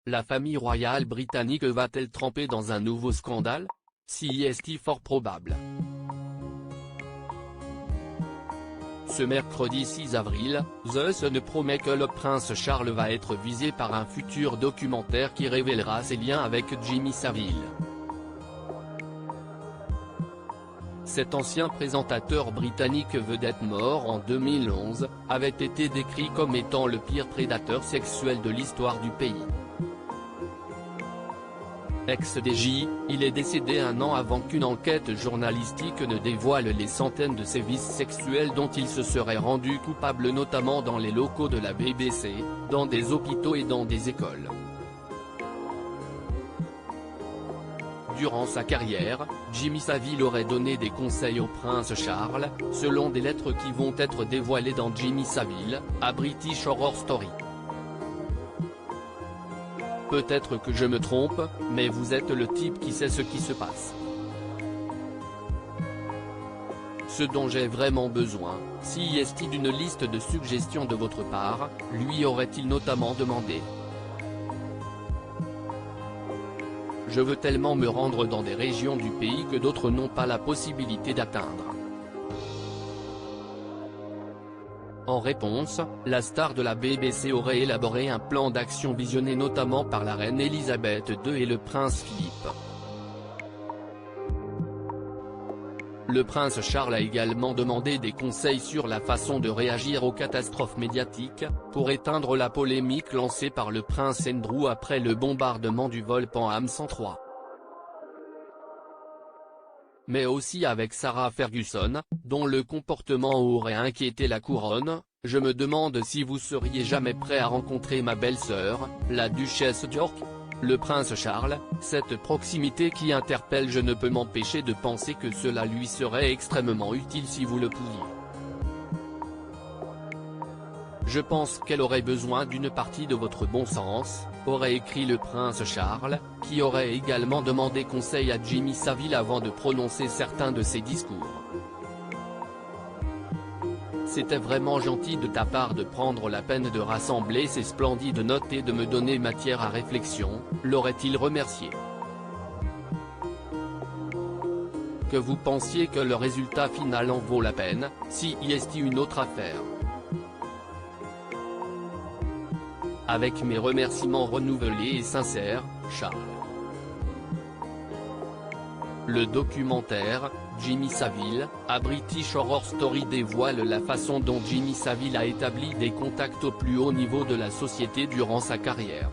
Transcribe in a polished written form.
la famille royale britannique va-t-elle tremper dans un nouveau scandale? Si est fort probable. Ce mercredi 6 avril, The Sun promet que le prince Charles va être visé par un futur documentaire qui révélera ses liens avec Jimmy Savile. Cet ancien présentateur britannique vedette mort en 2011, avait été décrit comme étant le pire prédateur sexuel de l'histoire du pays. Ex-DJ, il est décédé un an avant qu'une enquête journalistique ne dévoile les centaines de sévices sexuels dont il se serait rendu coupable, notamment dans les locaux de la BBC, dans des hôpitaux et dans des écoles. Durant sa carrière, Jimmy Savile aurait donné des conseils au prince Charles, selon des lettres qui vont être dévoilées dans Jimmy Savile, à British Horror Story. Peut-être que je me trompe, mais vous êtes le type qui sait ce qui se passe. Ce dont j'ai vraiment besoin, si est d'une liste de suggestions de votre part, lui aurait-il notamment demandé. Je veux tellement me rendre dans des régions du pays que d'autres n'ont pas la possibilité d'atteindre. En réponse, la star de la BBC aurait élaboré un plan d'action visionné notamment par la reine Elisabeth II et le prince Philippe. Le prince Charles a également demandé des conseils sur la façon de réagir aux catastrophes médiatiques, pour éteindre la polémique lancée par le prince Andrew après le bombardement du vol Pan Am 103. Mais aussi avec Sarah Ferguson, dont le comportement aurait inquiété la couronne. Je me demande si vous seriez jamais prêt à rencontrer ma belle-sœur, la duchesse d'York. Le prince Charles, cette proximité qui interpelle, je ne peux m'empêcher de penser que cela lui serait extrêmement utile si vous le pouviez. Je pense qu'elle aurait besoin d'une partie de votre bon sens, aurait écrit le prince Charles, qui aurait également demandé conseil à Jimmy Savile avant de prononcer certains de ses discours. C'était vraiment gentil de ta part de prendre la peine de rassembler ces splendides notes et de me donner matière à réflexion, l'aurait-il remercié. Que vous pensiez que le résultat final en vaut la peine, si est une autre affaire. Avec mes remerciements renouvelés et sincères, Charles. Le documentaire, Jimmy Savile, à British Horror Story dévoile la façon dont Jimmy Savile a établi des contacts au plus haut niveau de la société durant sa carrière.